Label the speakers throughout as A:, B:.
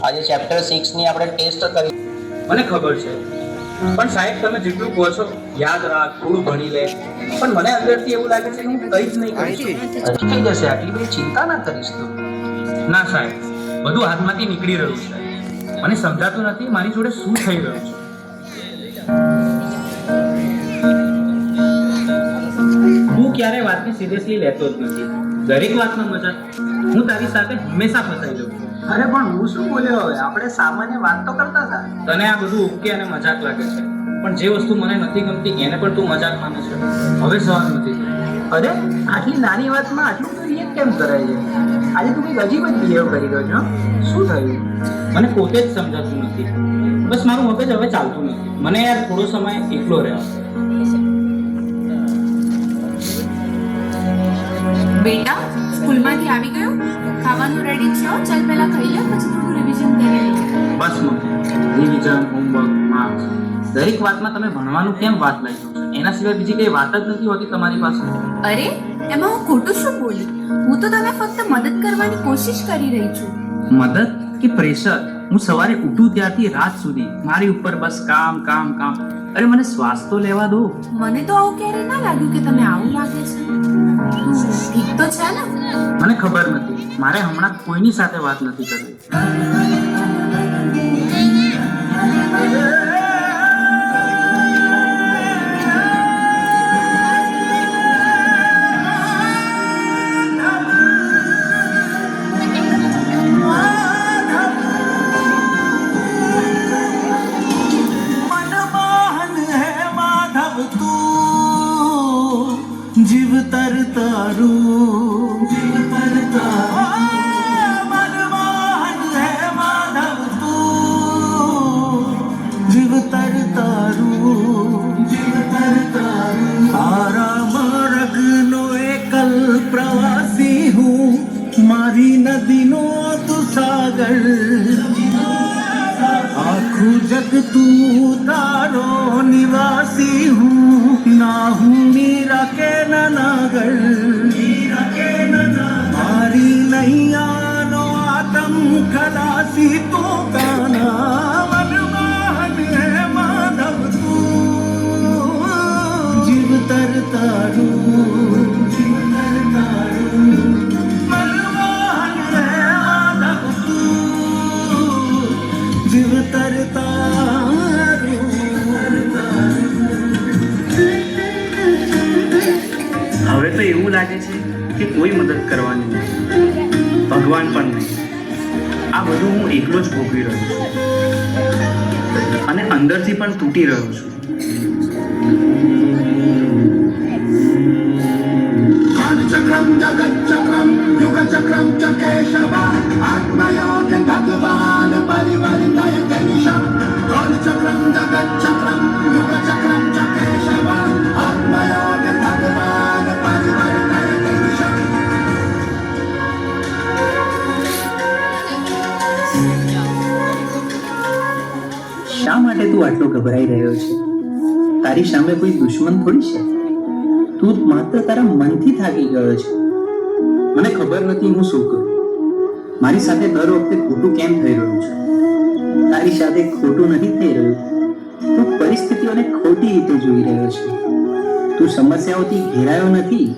A: આજે ચેપ્ટર 6 ની આપણે ટેસ્ટ કરી.
B: મને ખબર છે, પણ સાહેબ તમે જેટલું કહો છો યાદ રાખ, થોડું ભણી લે, પણ મને અંદરથી એવું લાગે છે કે હું કંઈ જ નહીં કરી શકું.
A: થઈ જશે, આટલી બધી ચિંતા ના કરીશ તું.
B: ના સાહેબ, બધું હાથમાંથી નીકળી રહ્યું છે. મને સમજાતું નથી મારી જોડે શું થઈ રહ્યું છે. હું ક્યારે વાતને સિરિયસલી લેતો જ નથી. દરેક વાતમાં મજાક. હું તારી સાથે હંમેશા ફસાઈ જાઉં છું.
A: અરે પણ હું શું બોલ્યો? હવે આપણે સામાન્ય વાત તો કરતા હતા.
B: તને આ બધું ઓકે અને મજાક લાગે છે, પણ જે વસ્તુ મને નથી ગમતી એને પણ તું મજાક માને છે. હવે સવાલ નથી.
A: અરે આટલી નાની વાતમાં આટલું બધું રિએક્ટ કેમ કરાય છે? આજે તું કંઈક અજીબ જ બિહેવ કરી રહ્યો છો. શું થયું?
B: મને પોતે જ સમજાતું નથી. બસ મારું મગજ હવે ચાલતું નથી. મને યાર થોડો સમય એકલો રહેવા.
C: બેટા, સ્કૂલમાંથી આવી ગયો? ખાવાનું રેડી છે? ચાલ પહેલા ખાઈ લે, પછી થોડું રિવિઝન કરી લે.
B: બસ રિવિઝન, હોમવર્ક, માર્ક્સ, દરેક વાતમાં તમે ભણવાનું કેમ વાત લઈ લો છો? એના સિવાય બીજી કઈ વાત જ નથી હોતી તમારી પાસે.
C: અરે એમાં હું ખોટું શું બોલી? હું તો તને ફક્ત મદદ કરવાની કોશિશ કરી રહી છું.
B: મદદ કે પ્રેશર? હું સવારે ઉઠું ત્યારથી રાત સુધી મારી ઉપર બસ કામ કામ કામ. અરે મને શ્વાસ તો લેવા દો.
C: મને તો આવું ક્યારે ના લાગ્યું કે તમે આવું લાગે છે. તું ઠીક તો છે ને?
B: મને ખબર નથી. મારે હમણાં કોઈની સાથે વાત નથી કરવી.
D: जीव तर तारू जीव तर तारू मनमोहन है माधव तू जीव तर तारू जीव तर तारू तारा मार्गनो एकल प्रवासी हूँ मारी नदी नो तू सागर आखू जग तू तारो निवासी हूँ ना हूँ मीरा के नागर मारी नैया नो आतम खलासी तो गाना मनमोहन है माधव तू जीव तर तारू जीव तर तारू मनमोहन है माधव तू जीव तर तारू।
B: હવે તો એવું લાગે છે કે કોઈ મદદ કરવાની નથી, ભગવાન પણ નહીં. આ બધું હું એકલો જ ભોગવી રહ્યો છું અને અંદરથી પણ તૂટી રહ્યો છું.
D: चक्रम जगत चक्रम युग चक्रम च केशव आत्मयोग भगवान परिवर्तय गणेशम चक्रम जगत चक्रम युग चक्रम च केशव आत्मयोग भगवान परिवर्तय गणेशम।
A: શા માટે તું આટલો ગભરાઈ રહ્યો છે? તારી સામે કોઈ દુશ્મન થોડી છે. તું માત્ર તારા મનથી થાકી ગયો છે. મને ખબર નથી હું શું કરું. મારી સાથે દર વખતે ખોટું કેમ થઈ રહ્યું છે? તારી સાથે ખોટું નથી થઈ રહ્યું. તું પરિસ્થિતિઓને ખોટી રીતે જોઈ રહ્યો છે. તું સમસ્યાઓથી ઘેરાયો નથી,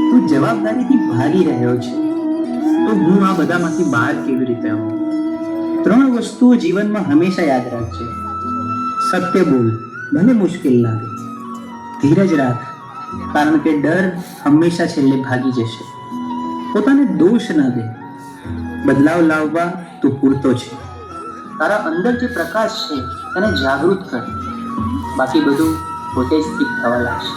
A: તું જવાબદારીથી ભાગી રહ્યો છે. તો હું આ બધામાંથી બહાર કેવી રીતે આવું? 3 વસ્તુઓ જીવનમાં હંમેશા યાદ રાખજે. સત્ય બોલ, ભલે મુશ્કેલ લાગે. ધીરજ રાખ, કારણ કે ડર હંમેશા છેલ્લે ભાગી જશે. પોતાને દોષ ન દે. બદલાવ લાવવા તું પૂરતો છે. તારા અંદર જે પ્રકાશ છે તેને જાગૃત કર. બાકી બધું પોતે જ ઠીક થવા લાગશે.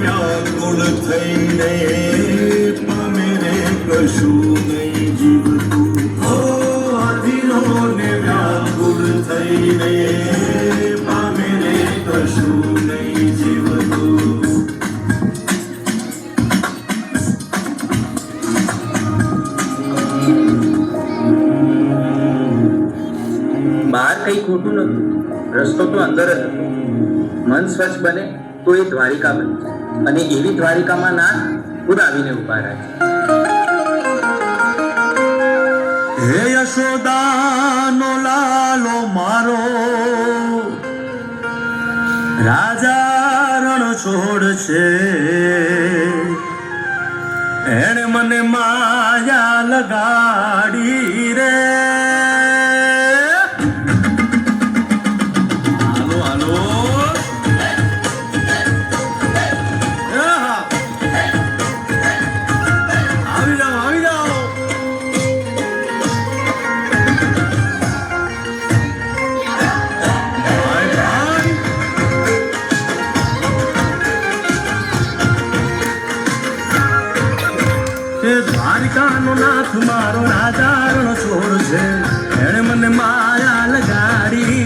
D: વ્યાકુળ થઈને પામે
A: કંઈ ખોટું નતું. રસ્તો તો અંદર જ હતો. મન સ્વચ્છ બને તો એ દ્વારિકા બને, અને એવી દ્વારિકામાં નાથ ખુદ આવીને ઉભા રહે.
D: હે યશોદાનો લાલો મારો, રાજા રણ છોડ છે, એણે મને માયા લગાડી રે. હાલો હાલો, આહા. આવી જાઓ આવી જાઓ. ભાઈ ભાઈ, એ દ્વારિકાનો નાથ મારો રાજા રણ છોડ છે, એણે મને માયા લગાડી